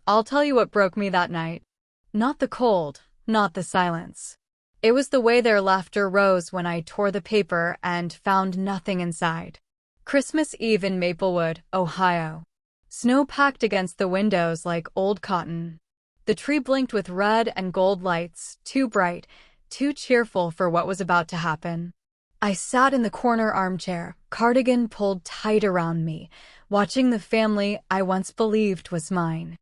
I'll tell you what broke me that night. Not the cold, not the silence. It was the way their laughter rose when I tore the paper and found nothing inside. Christmas Eve in Maplewood, Ohio. Snow packed against the windows like old cotton. The tree blinked with red and gold lights, too bright, too cheerful for what was about to happen. I sat in the corner armchair, cardigan pulled tight around me, watching the family I once believed was mine.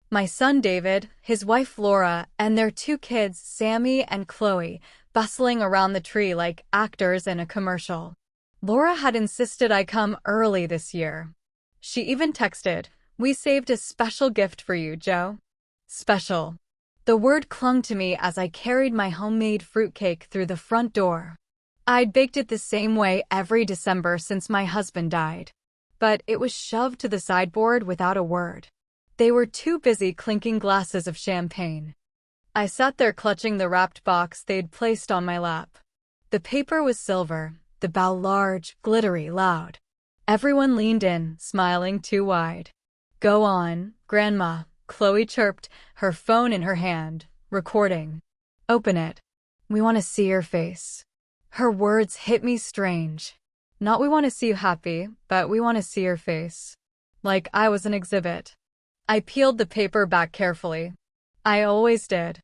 My son David, his wife Laura, and their two kids, Sammy and Chloe, bustling around the tree like actors in a commercial. Laura had insisted I come early this year. She even texted, "We saved a special gift for you, Joe." Special. The word clung to me as I carried my homemade fruitcake through the front door. I'd baked it the same way every December since my husband died. But it was shoved to the sideboard without a word. They were too busy clinking glasses of champagne. I sat there clutching the wrapped box they'd placed on my lap. The paper was silver, the bow large, glittery, loud. Everyone leaned in, smiling too wide. "Go on, Grandma," Chloe chirped, her phone in her hand, recording. "Open it. We want to see your face." Her words hit me strange. Not "we want to see you happy," but "we want to see your face." Like I was an exhibit. I peeled the paper back carefully. I always did.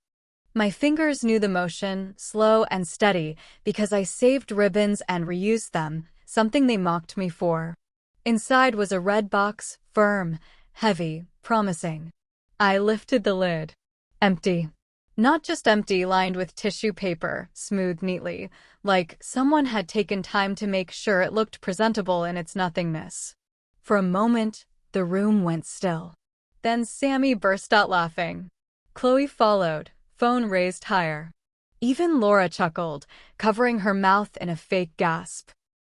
My fingers knew the motion, slow and steady, because I saved ribbons and reused them, something they mocked me for. Inside was a red box, firm, heavy, promising. I lifted the lid. Empty. Not just empty, lined with tissue paper, smoothed neatly, like someone had taken time to make sure it looked presentable in its nothingness. For a moment, the room went still. Then Sammy burst out laughing. Chloe followed, phone raised higher. Even Laura chuckled, covering her mouth in a fake gasp.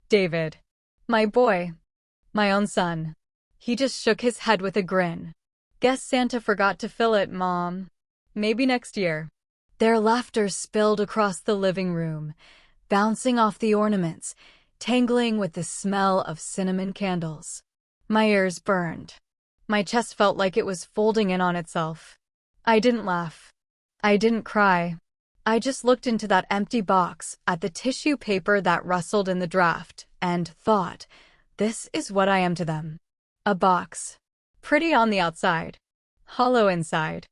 David. My boy. My own son. He just shook his head with a grin. Guess Santa forgot to fill it, Mom. Maybe next year. Their laughter spilled across the living room, bouncing off the ornaments, tangling with the smell of cinnamon candles. My ears burned. My chest felt like it was folding in on itself. I didn't laugh. I didn't cry. I just looked into that empty box, at the tissue paper that rustled in the draft, and thought, this is what I am to them. A box. Pretty on the outside. Hollow inside.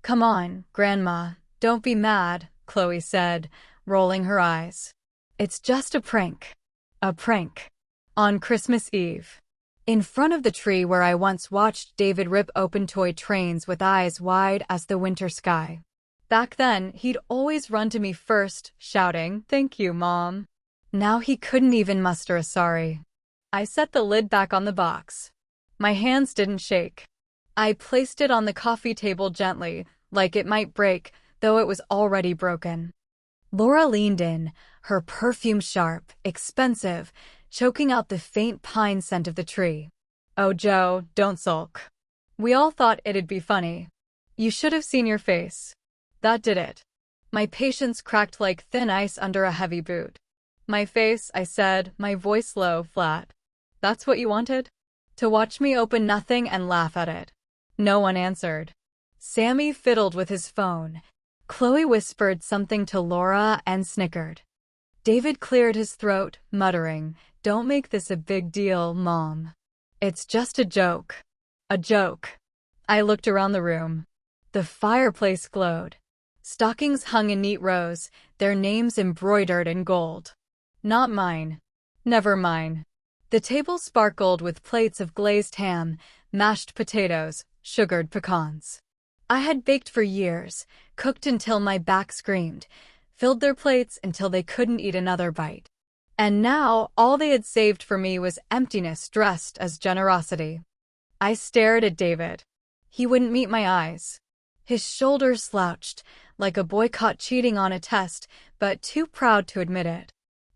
"Come on, Grandma, don't be mad," Chloe said, rolling her eyes. "It's just a prank." A prank. On Christmas Eve. In front of the tree where I once watched David rip open toy trains with eyes wide as the winter sky. Back then, he'd always run to me first, shouting, "Thank you, Mom." Now he couldn't even muster a sorry. I set the lid back on the box. My hands didn't shake. I placed it on the coffee table gently, like it might break, though it was already broken. Laura leaned in, her perfume sharp, expensive, choking out the faint pine scent of the tree. "Oh, Joe, don't sulk. We all thought it'd be funny. You should have seen your face." That did it. My patience cracked like thin ice under a heavy boot. "My face," I said, my voice low, flat. "That's what you wanted? To watch me open nothing and laugh at it?" No one answered. Sammy fiddled with his phone. Chloe whispered something to Laura and snickered. David cleared his throat, muttering, "Don't make this a big deal, Mom. It's just a joke." A joke. I looked around the room. The fireplace glowed. Stockings hung in neat rows, their names embroidered in gold. Not mine. Never mine. The table sparkled with plates of glazed ham, mashed potatoes, sugared pecans. I had baked for years, cooked until my back screamed, filled their plates until they couldn't eat another bite. And now, all they had saved for me was emptiness dressed as generosity. I stared at David. He wouldn't meet my eyes. His shoulders slouched, like a boy caught cheating on a test, but too proud to admit it.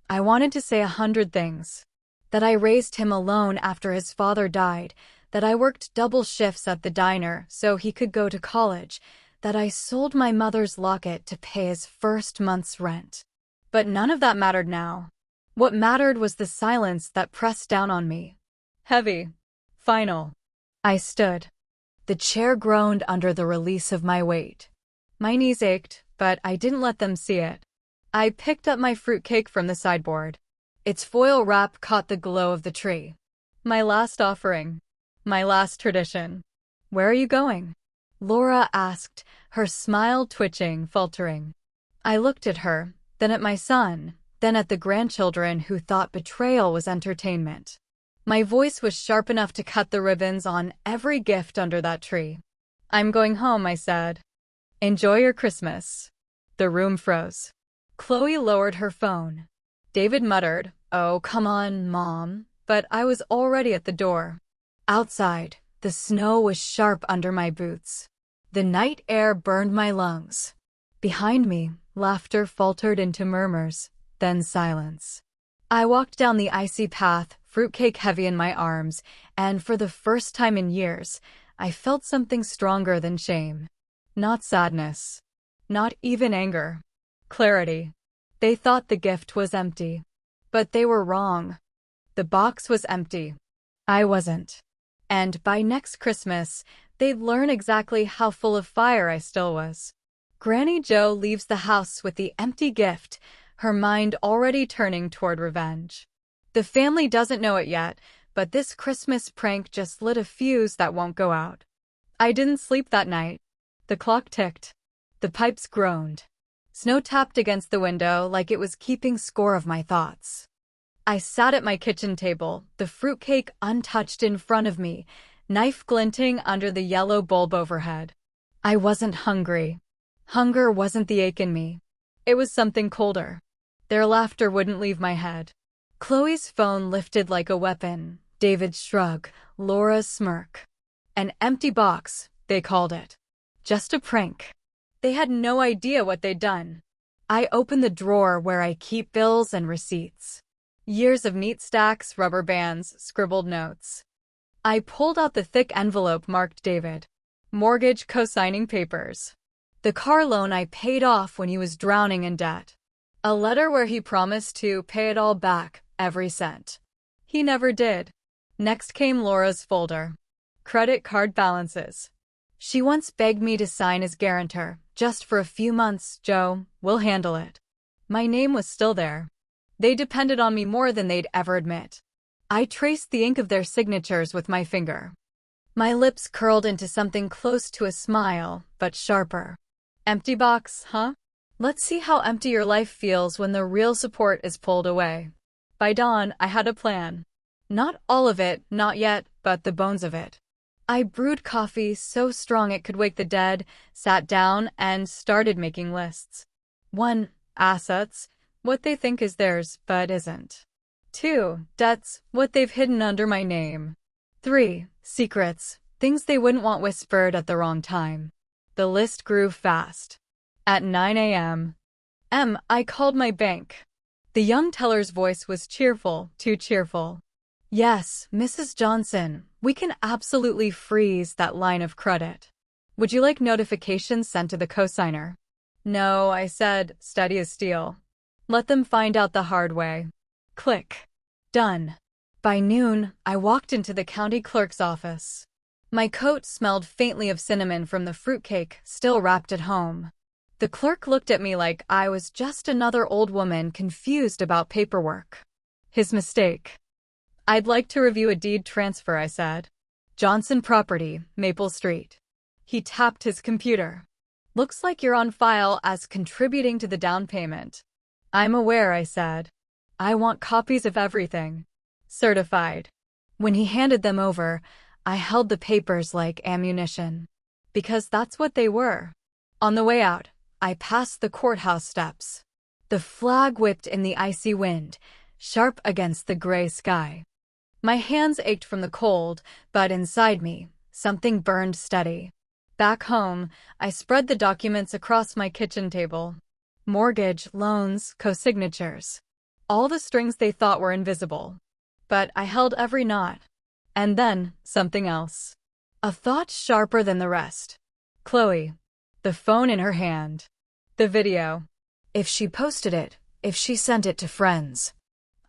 I wanted to say 100 things. That I raised him alone after his father died, that I worked double shifts at the diner so he could go to college, that I sold my mother's locket to pay his first month's rent. But none of that mattered now. What mattered was the silence that pressed down on me. Heavy. Final. I stood. The chair groaned under the release of my weight. My knees ached, but I didn't let them see it. I picked up my fruitcake from the sideboard. Its foil wrap caught the glow of the tree. My last offering. My last tradition. "Where are you going?" Laura asked, her smile twitching, faltering. I looked at her, then at my son, then at the grandchildren who thought betrayal was entertainment. My voice was sharp enough to cut the ribbons on every gift under that tree. "I'm going home," I said. "Enjoy your Christmas." The room froze. Chloe lowered her phone. David muttered, "Oh, come on, Mom," but I was already at the door. Outside, the snow was sharp under my boots. The night air burned my lungs. Behind me, laughter faltered into murmurs, then silence. I walked down the icy path, fruitcake heavy in my arms, and for the first time in years, I felt something stronger than shame. Not sadness. Not even anger. Clarity. They thought the gift was empty. But they were wrong. The box was empty. I wasn't. And by next Christmas, they'd learn exactly how full of fire I still was. Granny Jo leaves the house with the empty gift, her mind already turning toward revenge. The family doesn't know it yet, but this Christmas prank just lit a fuse that won't go out. I didn't sleep that night. The clock ticked. The pipes groaned. Snow tapped against the window like it was keeping score of my thoughts. I sat at my kitchen table, the fruitcake untouched in front of me, knife glinting under the yellow bulb overhead. I wasn't hungry. Hunger wasn't the ache in me. It was something colder. Their laughter wouldn't leave my head. Chloe's phone lifted like a weapon, David's shrug, Laura's smirk. An empty box, they called it. Just a prank. They had no idea what they'd done. I opened the drawer where I keep bills and receipts. Years of neat stacks, rubber bands, scribbled notes. I pulled out the thick envelope marked David. Mortgage co-signing papers. The car loan I paid off when he was drowning in debt. A letter where he promised to pay it all back, every cent. He never did. Next came Laura's folder. Credit card balances. She once begged me to sign as guarantor, just for a few months, Joe, we'll handle it. My name was still there. They depended on me more than they'd ever admit. I traced the ink of their signatures with my finger. My lips curled into something close to a smile, but sharper. Empty box, huh? Let's see how empty your life feels when the real support is pulled away. By dawn, I had a plan. Not all of it, not yet, but the bones of it. I brewed coffee so strong it could wake the dead, sat down, and started making lists. 1. Assets. What they think is theirs, but isn't. 2. Debts. What they've hidden under my name. 3. Secrets. Things they wouldn't want whispered at the wrong time. The list grew fast. At 9 a.m., I called my bank. The young teller's voice was cheerful, too cheerful. "Yes, Mrs. Johnson, we can absolutely freeze that line of credit. Would you like notifications sent to the cosigner?" "No," I said, steady as steel. "Let them find out the hard way." Click. Done. By noon, I walked into the county clerk's office. My coat smelled faintly of cinnamon from the fruitcake still wrapped at home. The clerk looked at me like I was just another old woman confused about paperwork. His mistake. "I'd like to review a deed transfer," I said. "Johnson Property, Maple Street." He tapped his computer. "Looks like you're on file as contributing to the down payment." "I'm aware," I said. "I want copies of everything. Certified." When he handed them over, I held the papers like ammunition. Because that's what they were. On the way out, I passed the courthouse steps. The flag whipped in the icy wind, sharp against the gray sky. My hands ached from the cold, but inside me, something burned steady. Back home, I spread the documents across my kitchen table. Mortgage, loans, co-signatures. All the strings they thought were invisible. But I held every knot. And then, something else. A thought sharper than the rest. Chloe. The phone in her hand. The video. If she posted it, if she sent it to friends,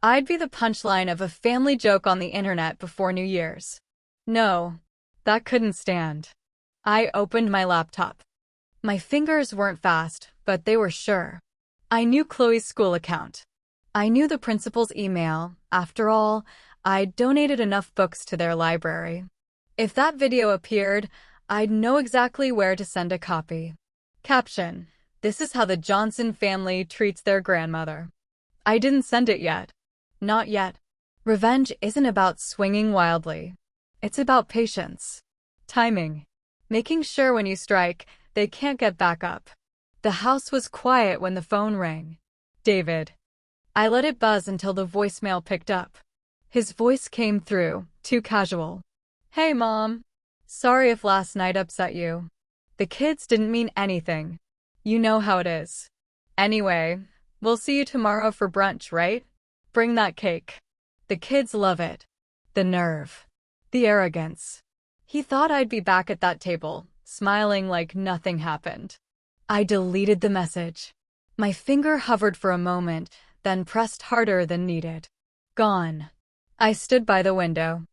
I'd be the punchline of a family joke on the internet before New Year's. No, that couldn't stand. I opened my laptop. My fingers weren't fast, but they were sure. I knew Chloe's school account. I knew the principal's email. After all, I'd donated enough books to their library. If that video appeared, I'd know exactly where to send a copy. Caption: This is how the Johnson family treats their grandmother. I didn't send it yet. Not yet. Revenge isn't about swinging wildly. It's about patience. Timing. Making sure when you strike, they can't get back up. The house was quiet when the phone rang. David. I let it buzz until the voicemail picked up. His voice came through, too casual. Hey, Mom. Sorry if last night upset you. The kids didn't mean anything. You know how it is. Anyway, we'll see you tomorrow for brunch, right? Bring that cake. The kids love it. The nerve. The arrogance. He thought I'd be back at that table, smiling like nothing happened. I deleted the message. My finger hovered for a moment, then pressed harder than needed. Gone. I stood by the window.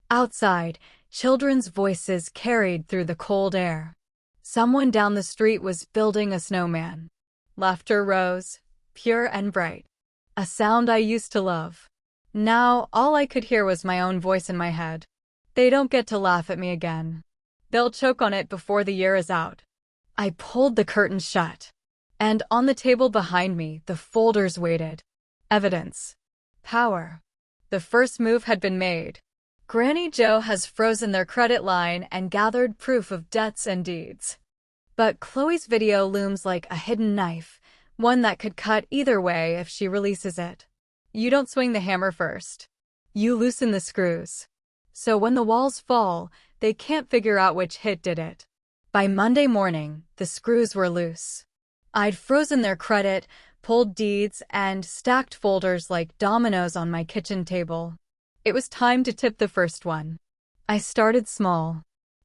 Outside, children's voices carried through the cold air. Someone down the street was building a snowman. Laughter rose, pure and bright. A sound I used to love. Now, all I could hear was my own voice in my head. They don't get to laugh at me again. They'll choke on it before the year is out. I pulled the curtain shut. And on the table behind me, the folders waited. Evidence. Power. The first move had been made. Granny Jo has frozen their credit line and gathered proof of debts and deeds. But Chloe's video looms like a hidden knife, one that could cut either way if she releases it. You don't swing the hammer first. You loosen the screws. So when the walls fall, they can't figure out which hit did it. By Monday morning, the screws were loose. I'd frozen their credit, pulled deeds, and stacked folders like dominoes on my kitchen table. It was time to tip the first one. I started small.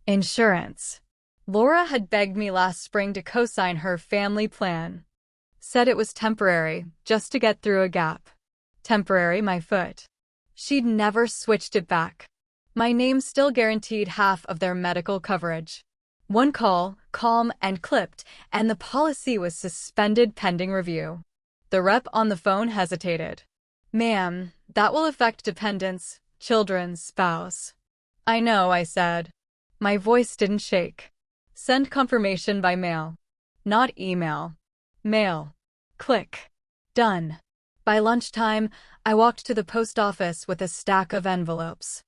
Insurance. Laura had begged me last spring to co-sign her family plan. Said it was temporary, just to get through a gap. Temporary, my foot. She'd never switched it back. My name still guaranteed half of their medical coverage. One call, calm and clipped, and the policy was suspended pending review. The rep on the phone hesitated. Ma'am, that will affect dependents, children, spouse. I know, I said. My voice didn't shake. Send confirmation by mail. Not email. Mail. Click. Done. By lunchtime, I walked to the post office with a stack of envelopes.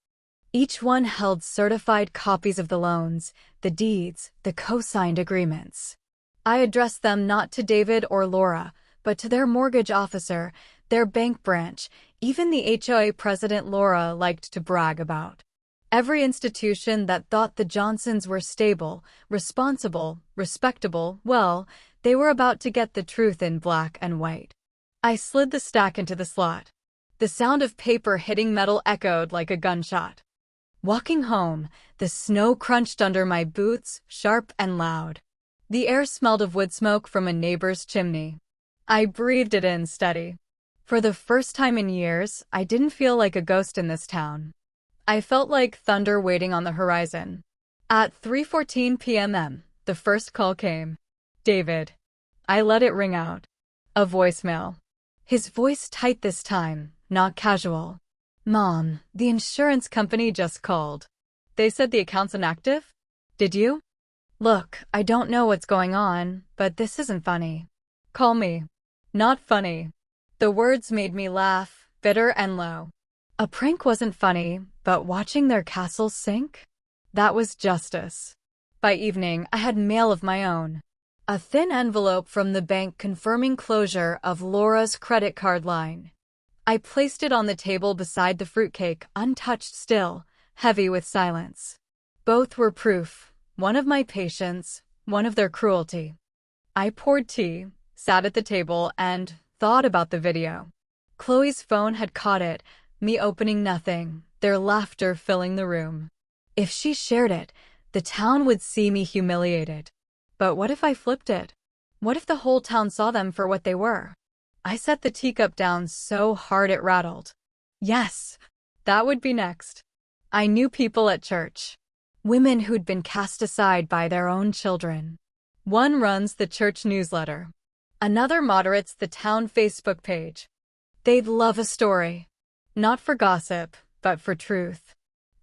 Each one held certified copies of the loans, the deeds, the co-signed agreements. I addressed them not to David or Laura, but to their mortgage officer, their bank branch, even the HOA president Laura liked to brag about. Every institution that thought the Johnsons were stable, responsible, respectable, well, they were about to get the truth in black and white. I slid the stack into the slot. The sound of paper hitting metal echoed like a gunshot. Walking home, the snow crunched under my boots, sharp and loud. The air smelled of wood smoke from a neighbor's chimney. I breathed it in steady. For the first time in years, I didn't feel like a ghost in this town. I felt like thunder waiting on the horizon. At 3:14 p.m., the first call came. David. I let it ring out. A voicemail. His voice tight this time, not casual. Mom, the insurance company just called. They said the account's inactive? Did you? Look, I don't know what's going on, but this isn't funny. Call me. Not funny. The words made me laugh, bitter and low. A prank wasn't funny, but watching their castle sink? That was justice. By evening, I had mail of my own. A thin envelope from the bank confirming closure of Laura's credit card line. I placed it on the table beside the fruitcake, untouched still, heavy with silence. Both were proof, one of my patience, one of their cruelty. I poured tea, sat at the table, and thought about the video. Chloe's phone had caught it, me opening nothing, their laughter filling the room. If she shared it, the town would see me humiliated. But what if I flipped it? What if the whole town saw them for what they were? I set the teacup down so hard it rattled. Yes, that would be next. I knew people at church. Women who'd been cast aside by their own children. One runs the church newsletter. Another moderates the town Facebook page. They'd love a story. Not for gossip, but for truth.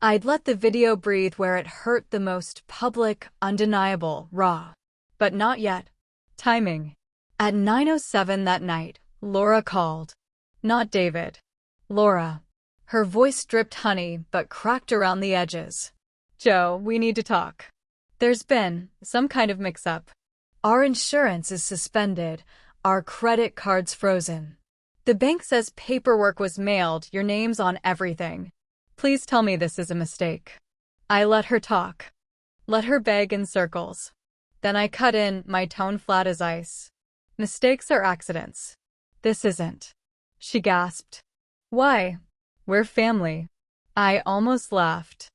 I'd let the video breathe where it hurt the most: public, undeniable, raw. But not yet. Timing. At 9:07 that night, Laura called. Not David. Laura. Her voice dripped honey, but cracked around the edges. Joe, we need to talk. There's been some kind of mix-up. Our insurance is suspended, our credit cards frozen. The bank says paperwork was mailed, your name's on everything. Please tell me this is a mistake. I let her talk. Let her beg in circles. Then I cut in, my tone flat as ice. Mistakes are accidents. This isn't. She gasped. Why? We're family. I almost laughed.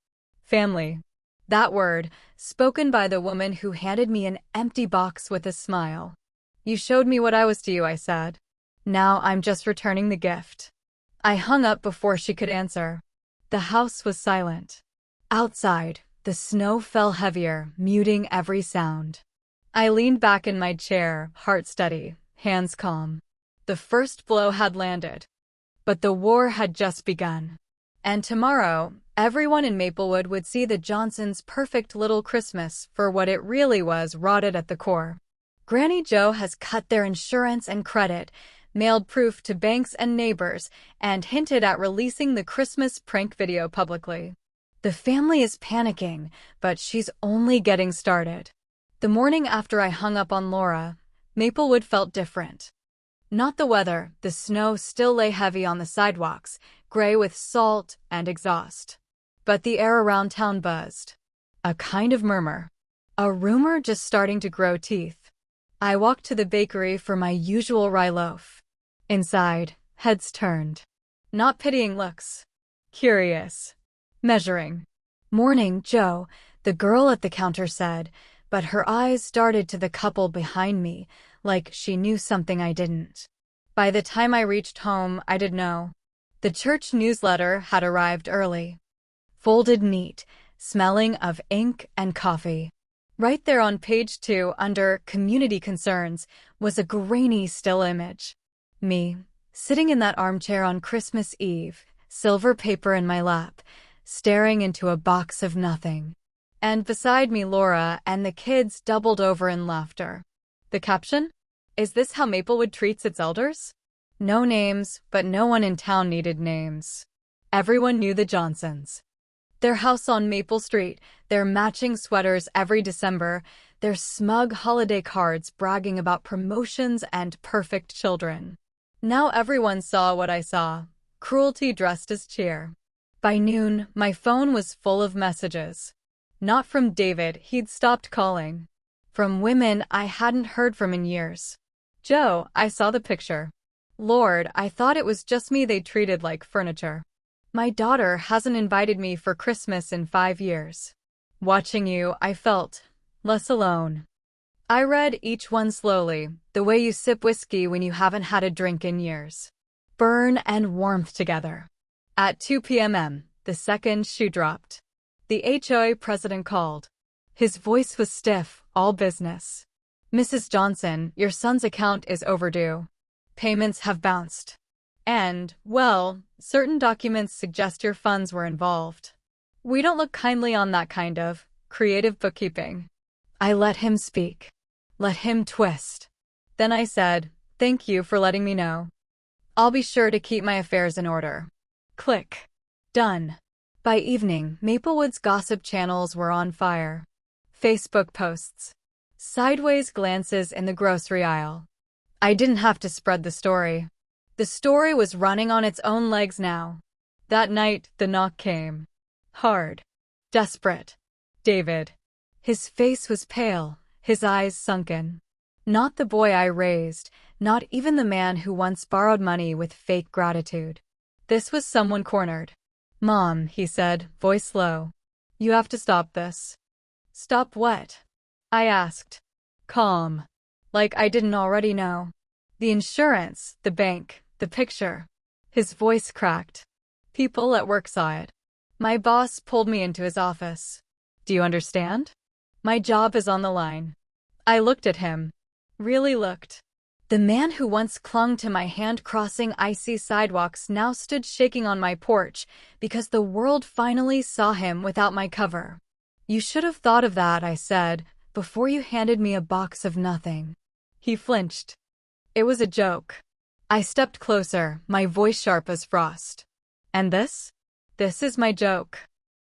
Family. That word, spoken by the woman who handed me an empty box with a smile. You showed me what I was to you, I said. Now I'm just returning the gift. I hung up before she could answer. The house was silent. Outside, the snow fell heavier, muting every sound. I leaned back in my chair, heart steady, hands calm. The first blow had landed. But the war had just begun. And tomorrow, everyone in Maplewood would see the Johnsons' perfect little Christmas for what it really was: rotted at the core. Granny Jo has cut their insurance and credit, mailed proof to banks and neighbors, and hinted at releasing the Christmas prank video publicly. The family is panicking, but she's only getting started. The morning after I hung up on Laura, Maplewood felt different. Not the weather, the snow still lay heavy on the sidewalks, gray with salt and exhaust. But the air around town buzzed. A kind of murmur. A rumor just starting to grow teeth. I walked to the bakery for my usual rye loaf. Inside, heads turned. Not pitying looks. Curious. Measuring. Morning, Joe, the girl at the counter said, but her eyes darted to the couple behind me, like she knew something I didn't. By the time I reached home, I did know. The church newsletter had arrived early. Folded neat, smelling of ink and coffee. Right there on page 2, under Community Concerns, was a grainy still image. Me, sitting in that armchair on Christmas Eve, silver paper in my lap, staring into a box of nothing. And beside me, Laura and the kids doubled over in laughter. The caption? Is this how Maplewood treats its elders? No names, but no one in town needed names. Everyone knew the Johnsons. Their house on Maple Street, their matching sweaters every December, their smug holiday cards bragging about promotions and perfect children. Now everyone saw what I saw: cruelty dressed as cheer. By noon, my phone was full of messages. Not from David, he'd stopped calling. From women I hadn't heard from in years. Joe, I saw the picture. Lord, I thought it was just me they treated like furniture. My daughter hasn't invited me for Christmas in 5 years. Watching you, I felt less alone. I read each one slowly, the way you sip whiskey when you haven't had a drink in years. Burn and warmth together. At 2 p.m., the second shoe dropped. The HOA president called. His voice was stiff, all business. Mrs. Johnson, your son's account is overdue. Payments have bounced. And, well, certain documents suggest your funds were involved. We don't look kindly on that kind of creative bookkeeping. I let him speak. Let him twist. Then I said, thank you for letting me know. I'll be sure to keep my affairs in order. Click. Done. By evening, Maplewood's gossip channels were on fire. Facebook posts. Sideways glances in the grocery aisle. I didn't have to spread the story. The story was running on its own legs now. That night, the knock came. Hard. Desperate. David. His face was pale, his eyes sunken. Not the boy I raised, not even the man who once borrowed money with fake gratitude. This was someone cornered. Mom, he said, voice low. You have to stop this. Stop what? I asked. Calm. Like I didn't already know. The insurance, the bank, the picture. His voice cracked. People at work saw it. My boss pulled me into his office. Do you understand? My job is on the line. I looked at him. Really looked. The man who once clung to my hand crossing icy sidewalks now stood shaking on my porch because the world finally saw him without my cover. You should have thought of that, I said, before you handed me a box of nothing. He flinched. It was a joke. I stepped closer, my voice sharp as frost. And this? This is my joke.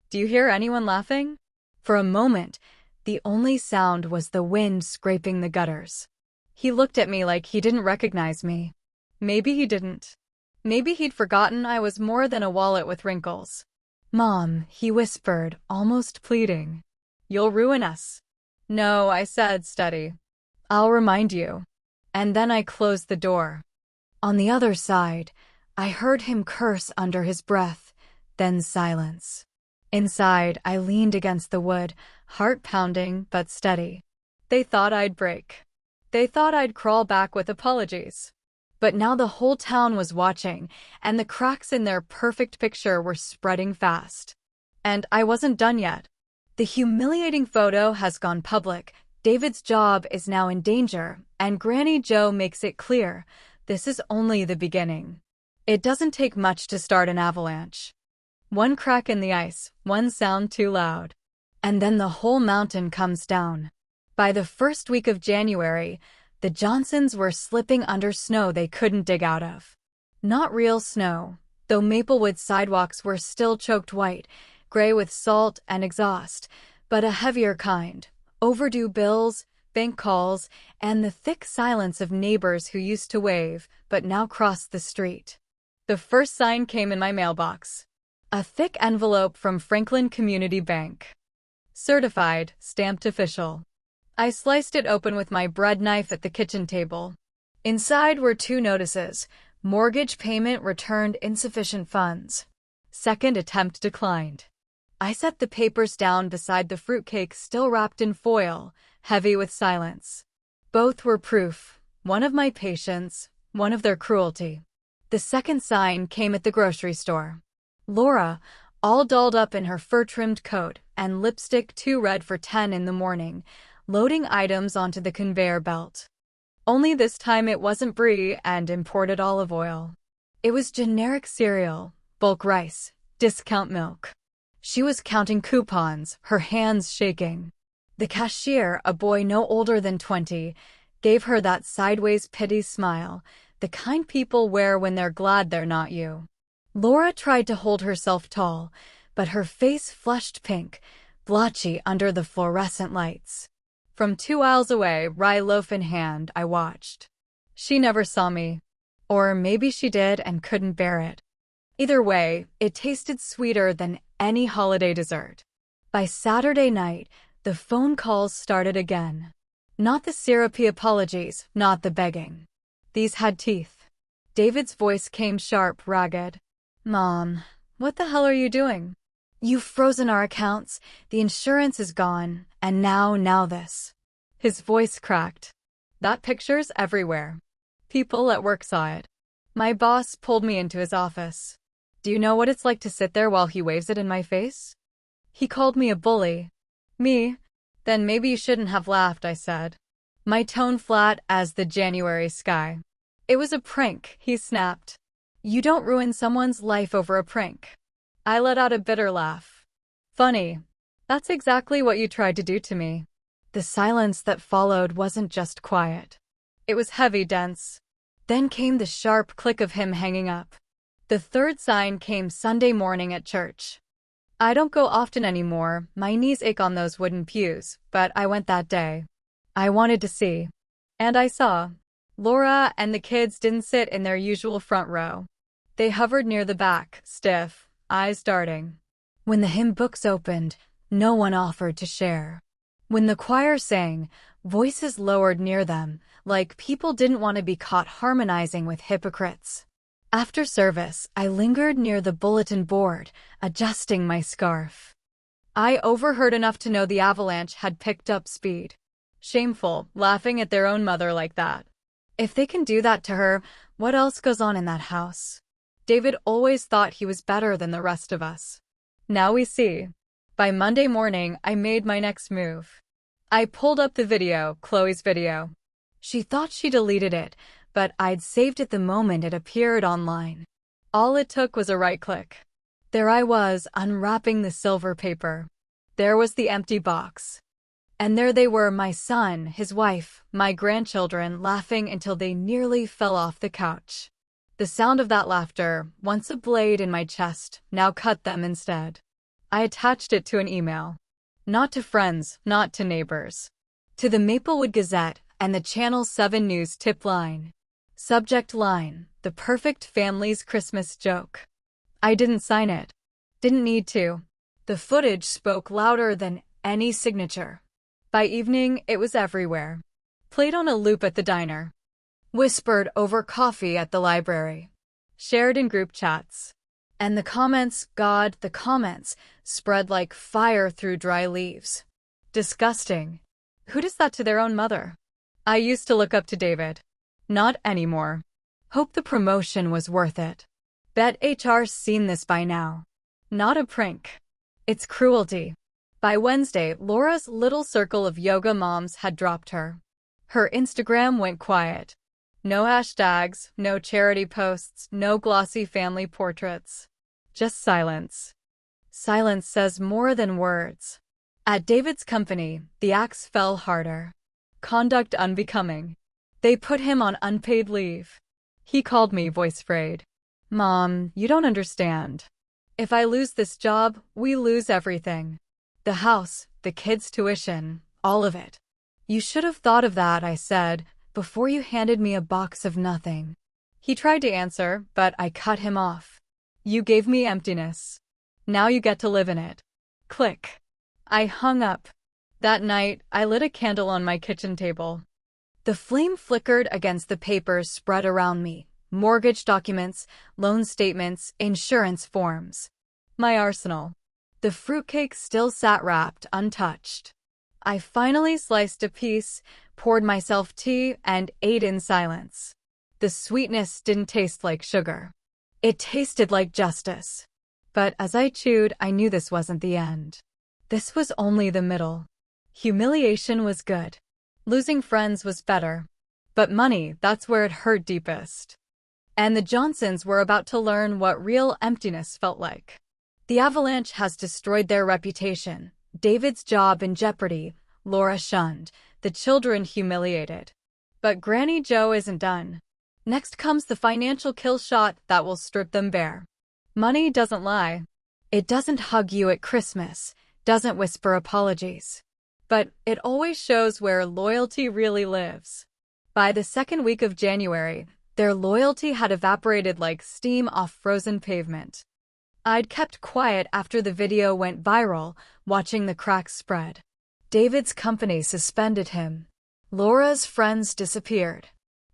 Do you hear anyone laughing? For a moment, the only sound was the wind scraping the gutters. He looked at me like he didn't recognize me. Maybe he didn't. Maybe he'd forgotten I was more than a wallet with wrinkles. Mom, he whispered, almost pleading. You'll ruin us. No, I said, steady. I'll remind you. And then I closed the door. On the other side, I heard him curse under his breath, then silence. Inside, I leaned against the wood, heart pounding but steady. They thought I'd break. They thought I'd crawl back with apologies. But now the whole town was watching, and the cracks in their perfect picture were spreading fast. And I wasn't done yet. The humiliating photo has gone public, David's job is now in danger, and Granny Jo makes it clear, this is only the beginning. It doesn't take much to start an avalanche. One crack in the ice, one sound too loud. And then the whole mountain comes down. By the first week of January, the Johnsons were slipping under snow they couldn't dig out of. Not real snow, though Maplewood sidewalks were still choked white, gray with salt and exhaust, but a heavier kind. Overdue bills, bank calls, and the thick silence of neighbors who used to wave, but now crossed the street. The first sign came in my mailbox. A thick envelope from Franklin Community Bank. Certified, stamped official. I sliced it open with my bread knife at the kitchen table. Inside were two notices. Mortgage payment returned insufficient funds. Second attempt declined. I set the papers down beside the fruitcake still wrapped in foil, heavy with silence. Both were proof, one of my patience, one of their cruelty. The second sign came at the grocery store. Laura, all dolled up in her fur-trimmed coat and lipstick too red for 10 in the morning, loading items onto the conveyor belt. Only this time it wasn't brie and imported olive oil. It was generic cereal, bulk rice, discount milk. She was counting coupons, her hands shaking. The cashier, a boy no older than 20, gave her that sideways pity smile, the kind people wear when they're glad they're not you. Laura tried to hold herself tall, but her face flushed pink, blotchy under the fluorescent lights. From 2 aisles away, rye loaf in hand, I watched. She never saw me. Or maybe she did and couldn't bear it. Either way, it tasted sweeter than any holiday dessert. By Saturday night, the phone calls started again. Not the syrupy apologies, not the begging. These had teeth. David's voice came sharp, ragged. Mom, what the hell are you doing? You've frozen our accounts, the insurance is gone, and now this. His voice cracked. That picture's everywhere. People at work saw it. My boss pulled me into his office. Do you know what it's like to sit there while he waves it in my face? He called me a bully. Me? Then maybe you shouldn't have laughed, I said. My tone flat as the January sky. It was a prank, he snapped. You don't ruin someone's life over a prank. I let out a bitter laugh. Funny. That's exactly what you tried to do to me. The silence that followed wasn't just quiet. It was heavy, dense. Then came the sharp click of him hanging up. The third sign came Sunday morning at church. I don't go often anymore, my knees ache on those wooden pews, but I went that day. I wanted to see. And I saw. Laura and the kids didn't sit in their usual front row. They hovered near the back, stiff, eyes darting. When the hymn books opened, no one offered to share. When the choir sang, voices lowered near them, like people didn't want to be caught harmonizing with hypocrites. After service, I lingered near the bulletin board, adjusting my scarf. I overheard enough to know the avalanche had picked up speed. Shameful, laughing at their own mother like that. If they can do that to her, what else goes on in that house? David always thought he was better than the rest of us. Now we see. By Monday morning, I made my next move. I pulled up the video, Chloe's video. She thought she deleted it, but I'd saved it the moment it appeared online. All it took was a right click. There I was, unwrapping the silver paper. There was the empty box. And there they were, my son, his wife, my grandchildren, laughing until they nearly fell off the couch. The sound of that laughter, once a blade in my chest, now cut them instead. I attached it to an email. Not to friends, not to neighbors. To the Maplewood Gazette and the Channel 7 News tip line. Subject line, the perfect family's Christmas joke. I didn't sign it. Didn't need to. The footage spoke louder than any signature. By evening, it was everywhere. Played on a loop at the diner. Whispered over coffee at the library. Shared in group chats. And the comments, God, the comments, spread like fire through dry leaves. Disgusting. Who does that to their own mother? I used to look up to David. Not anymore. Hope the promotion was worth it. Bet HR's seen this by now. Not a prank. It's cruelty. By Wednesday, Laura's little circle of yoga moms had dropped her. Her Instagram went quiet. No hashtags, no charity posts, no glossy family portraits. Just silence. Silence says more than words. At David's company, the axe fell harder. Conduct unbecoming. They put him on unpaid leave. He called me, voice frayed. Mom, you don't understand. If I lose this job, we lose everything. The house, the kids' tuition, all of it. You should have thought of that, I said, before you handed me a box of nothing. He tried to answer, but I cut him off. You gave me emptiness. Now you get to live in it. Click. I hung up. That night, I lit a candle on my kitchen table. The flame flickered against the papers spread around me. Mortgage documents, loan statements, insurance forms. My arsenal. The fruitcake still sat wrapped, untouched. I finally sliced a piece, poured myself tea, and ate in silence. The sweetness didn't taste like sugar. It tasted like justice. But as I chewed, I knew this wasn't the end. This was only the middle. Humiliation was good. Losing friends was better. But money, that's where it hurt deepest. And the Johnsons were about to learn what real emptiness felt like. The avalanche has destroyed their reputation. David's job in jeopardy, Laura shunned, the children humiliated. But Granny Jo isn't done. Next comes the financial kill shot that will strip them bare. Money doesn't lie. It doesn't hug you at Christmas, doesn't whisper apologies. But it always shows where loyalty really lives. By the second week of January, their loyalty had evaporated like steam off frozen pavement. I'd kept quiet after the video went viral, watching the cracks spread. David's company suspended him. Laura's friends disappeared.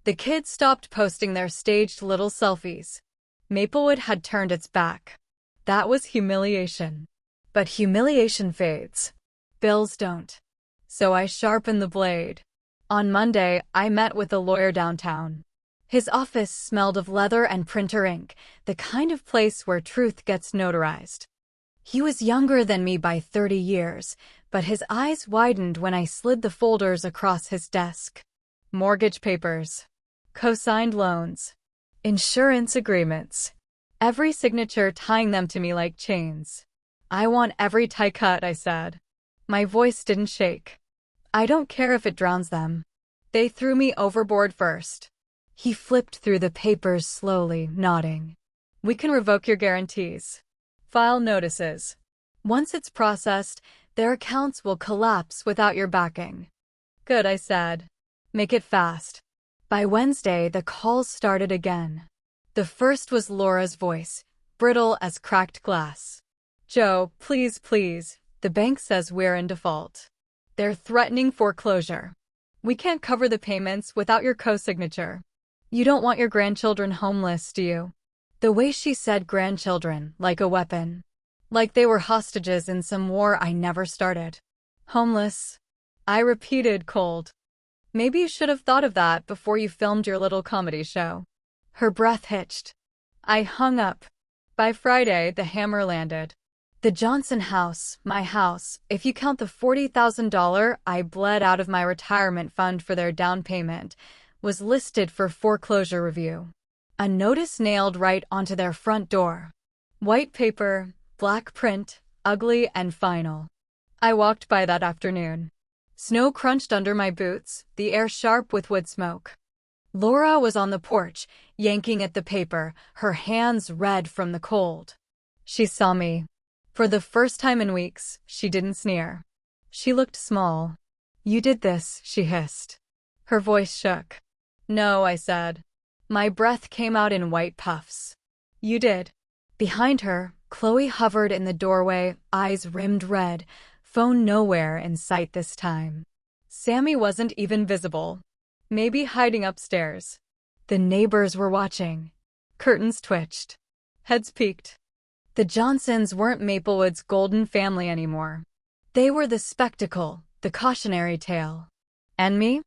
The kids stopped posting their staged little selfies. Maplewood had turned its back. That was humiliation. But humiliation fades. Bills don't. So I sharpened the blade. On Monday, I met with a lawyer downtown. His office smelled of leather and printer ink, the kind of place where truth gets notarized. He was younger than me by 30 years, but his eyes widened when I slid the folders across his desk. Mortgage papers. Co-signed loans. Insurance agreements. Every signature tying them to me like chains. I want every tie cut, I said. My voice didn't shake. I don't care if it drowns them. They threw me overboard first. He flipped through the papers slowly, nodding. We can revoke your guarantees. File notices. Once it's processed, their accounts will collapse without your backing. Good, I said. Make it fast. By Wednesday, the calls started again. The first was Laura's voice, brittle as cracked glass. Joe, please, please. The bank says we're in default. They're threatening foreclosure. We can't cover the payments without your co-signature. You don't want your grandchildren homeless, do you? The way she said grandchildren, like a weapon. Like they were hostages in some war I never started. Homeless. I repeated, cold. Maybe you should have thought of that before you filmed your little comedy show. Her breath hitched. I hung up. By Friday, the hammer landed. The Johnson house, my house, if you count the $40,000 I bled out of my retirement fund for their down payment, was listed for foreclosure review. A notice nailed right onto their front door. White paper, black print, ugly and final. I walked by that afternoon. Snow crunched under my boots, the air sharp with wood smoke. Laura was on the porch, yanking at the paper, her hands red from the cold. She saw me. For the first time in weeks, she didn't sneer. She looked small. "You did this," she hissed. Her voice shook. "No," I said. My breath came out in white puffs. "You did." Behind her, Chloe hovered in the doorway, eyes rimmed red, phone nowhere in sight this time. Sammy wasn't even visible. Maybe hiding upstairs. The neighbors were watching. Curtains twitched. Heads peeked. The Johnsons weren't Maplewood's golden family anymore. They were the spectacle, the cautionary tale. And me?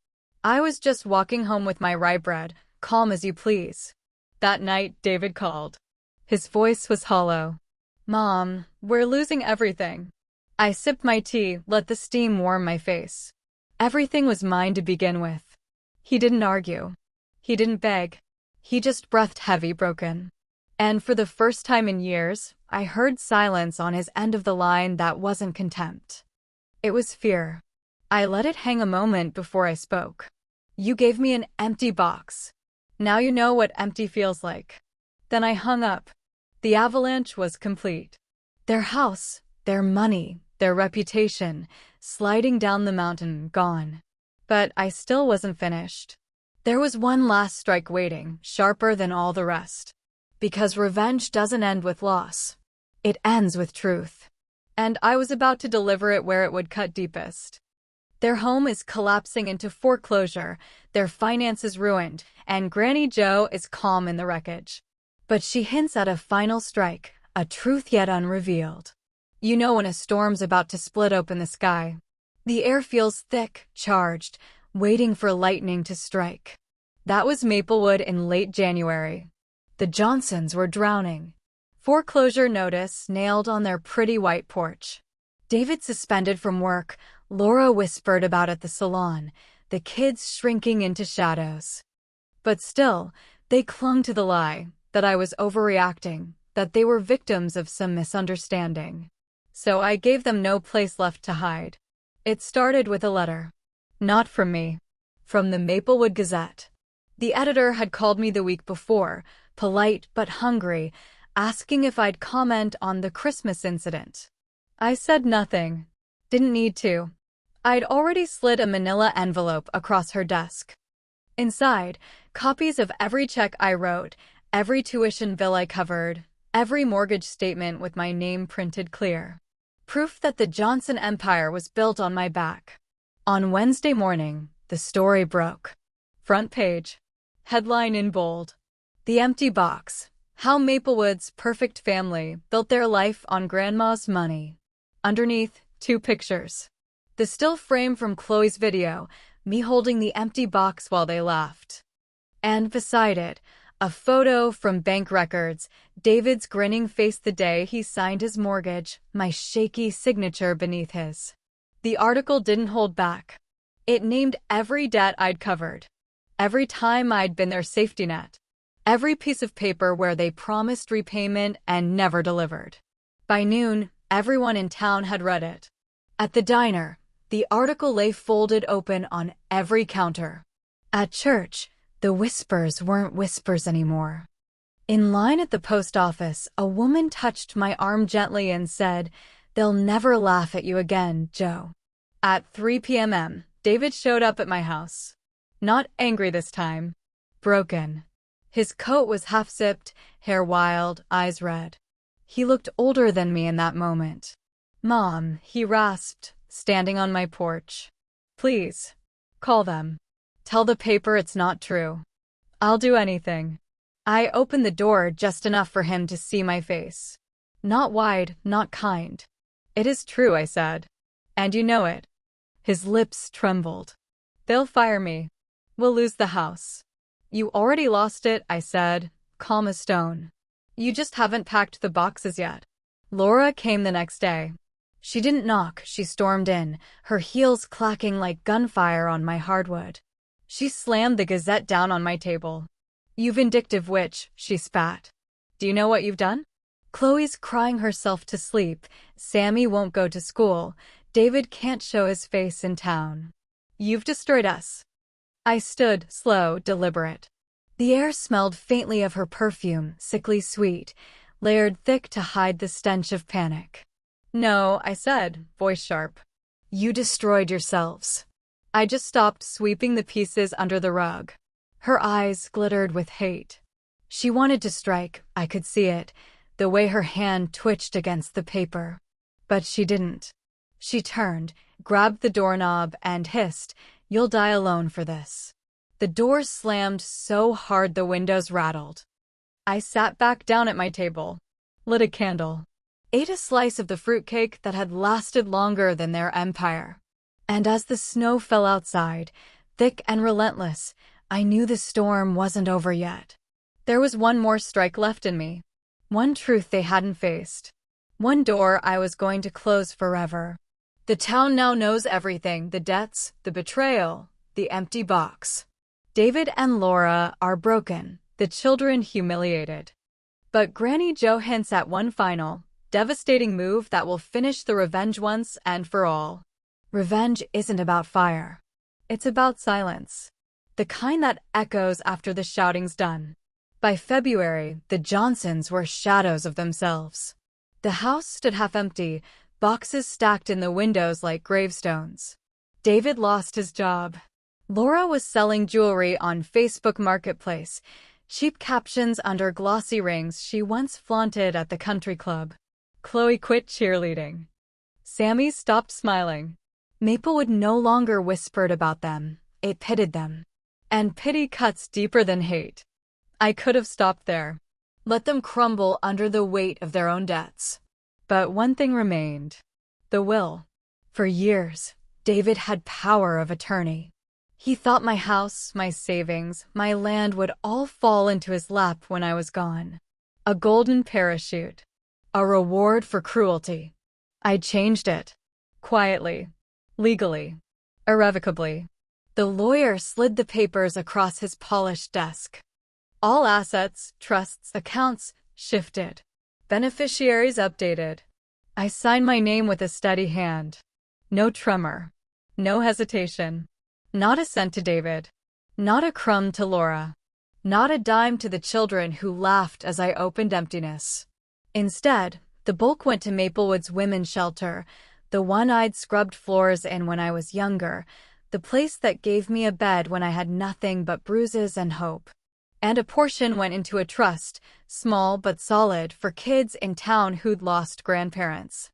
I was just walking home with my rye bread, calm as you please. That night, David called. His voice was hollow. "Mom, we're losing everything." I sipped my tea, let the steam warm my face. Everything was mine to begin with. He didn't argue. He didn't beg. He just breathed heavy, broken. And for the first time in years, I heard silence on his end of the line that wasn't contempt. It was fear. I let it hang a moment before I spoke. "You gave me an empty box. Now you know what empty feels like." Then I hung up. The avalanche was complete. Their house, their money, their reputation, sliding down the mountain, gone. But I still wasn't finished. There was one last strike waiting, sharper than all the rest. Because revenge doesn't end with loss. It ends with truth. And I was about to deliver it where it would cut deepest. Their home is collapsing into foreclosure, their finances ruined, and Granny Jo is calm in the wreckage. But she hints at a final strike, a truth yet unrevealed. You know when a storm's about to split open the sky. The air feels thick, charged, waiting for lightning to strike. That was Maplewood in late January. The Johnsons were drowning. Foreclosure notice nailed on their pretty white porch. David suspended from work, Laura whispered about at the salon, the kids shrinking into shadows. But still, they clung to the lie, that I was overreacting, that they were victims of some misunderstanding. So I gave them no place left to hide. It started with a letter. Not from me. From the Maplewood Gazette. The editor had called me the week before, polite but hungry, asking if I'd comment on the Christmas incident. I said nothing. Didn't need to. I'd already slid a manila envelope across her desk. Inside, copies of every check I wrote, every tuition bill I covered, every mortgage statement with my name printed clear. Proof that the Johnson empire was built on my back. On Wednesday morning, the story broke. Front page. Headline in bold. The empty box. How Maplewood's perfect family built their life on Grandma's money. Underneath, 2 pictures. The still frame from Chloe's video, me holding the empty box while they laughed. And beside it, a photo from bank records, David's grinning face the day he signed his mortgage, my shaky signature beneath his. The article didn't hold back. It named every debt I'd covered. Every time I'd been their safety net. Every piece of paper where they promised repayment and never delivered. By noon, everyone in town had read it. At the diner, the article lay folded open on every counter. At church, the whispers weren't whispers anymore. In line at the post office, a woman touched my arm gently and said, "They'll never laugh at you again, Joe." At 3 p.m., David showed up at my house. Not angry this time. Broken. His coat was half-zipped, hair wild, eyes red. He looked older than me in that moment. "Mom," he rasped, standing on my porch. "Please. Call them. Tell the paper it's not true. I'll do anything." I opened the door just enough for him to see my face. Not wide, not kind. "It is true," I said. "And you know it." His lips trembled. "They'll fire me. We'll lose the house." "You already lost it," I said, calm as stone. "You just haven't packed the boxes yet." Laura came the next day. She didn't knock, she stormed in, her heels clacking like gunfire on my hardwood. She slammed the Gazette down on my table. "You vindictive witch," she spat. "Do you know what you've done? Chloe's crying herself to sleep, Sammy won't go to school, David can't show his face in town. You've destroyed us." I stood, slow, deliberate. The air smelled faintly of her perfume, sickly sweet, layered thick to hide the stench of panic. "No," I said, voice sharp. "You destroyed yourselves." I just stopped sweeping the pieces under the rug. Her eyes glittered with hate. She wanted to strike, I could see it, the way her hand twitched against the paper. But she didn't. She turned, grabbed the doorknob, and hissed, "You'll die alone for this." The door slammed so hard the windows rattled. I sat back down at my table, lit a candle, ate a slice of the fruitcake that had lasted longer than their empire. And as the snow fell outside, thick and relentless, I knew the storm wasn't over yet. There was one more strike left in me. One truth they hadn't faced. One door I was going to close forever. The town now knows everything, the debts, the betrayal, the empty box. David and Laura are broken, the children humiliated. But Granny Jo hints at one final, devastating move that will finish the revenge once and for all. Revenge isn't about fire. It's about silence. The kind that echoes after the shouting's done. By February, the Johnsons were shadows of themselves. The house stood half empty, boxes stacked in the windows like gravestones. David lost his job. Laura was selling jewelry on Facebook Marketplace, cheap captions under glossy rings she once flaunted at the country club. Chloe quit cheerleading. Sammy stopped smiling. Maplewood no longer whispered about them, it pitted them. And pity cuts deeper than hate. I could have stopped there. Let them crumble under the weight of their own debts. But one thing remained. The will. For years, David had power of attorney. He thought my house, my savings, my land would all fall into his lap when I was gone. A golden parachute. A reward for cruelty. I changed it. Quietly. Legally. Irrevocably. The lawyer slid the papers across his polished desk. All assets, trusts, accounts shifted. Beneficiaries updated. I signed my name with a steady hand. No tremor. No hesitation. Not a cent to David. Not a crumb to Laura. Not a dime to the children who laughed as I opened emptiness. Instead, the bulk went to Maplewood's women's shelter, the one I'd scrubbed floors in when I was younger, the place that gave me a bed when I had nothing but bruises and hope. And a portion went into a trust, small but solid, for kids in town who'd lost grandparents.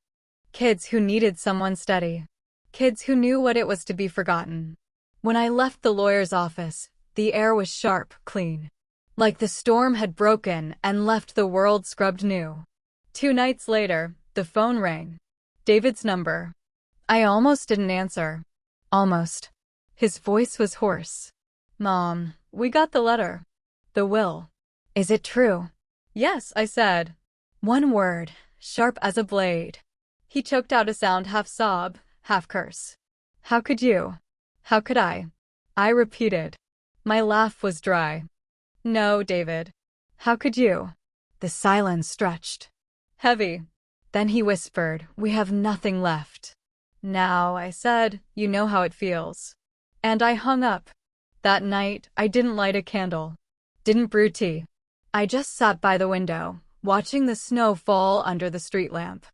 Kids who needed someone steady. Kids who knew what it was to be forgotten. When I left the lawyer's office, the air was sharp, clean. Like the storm had broken and left the world scrubbed new. 2 nights later, the phone rang. David's number. I almost didn't answer. Almost. His voice was hoarse. "Mom, we got the letter. The will. Is it true?" "Yes," I said. One word, sharp as a blade. He choked out a sound, half sob, half curse. "How could you? How could I?" I repeated. My laugh was dry. "No, David. How could you?" The silence stretched. Heavy. Then he whispered, "We have nothing left." "Now," I said, "you know how it feels." And I hung up. That night, I didn't light a candle. Didn't brew tea. I just sat by the window, watching the snow fall under the street lamp.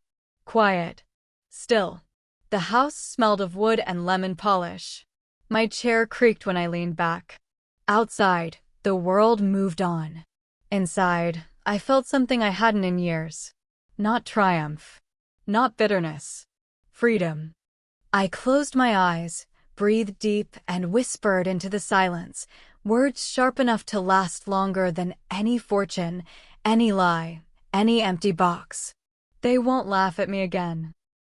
Quiet. Still. The house smelled of wood and lemon polish. My chair creaked when I leaned back. Outside, the world moved on. Inside, I felt something I hadn't in years. Not triumph. Not bitterness. Freedom. I closed my eyes, breathed deep, and whispered into the silence, words sharp enough to last longer than any fortune, any lie, any empty box. "They won't laugh at me again.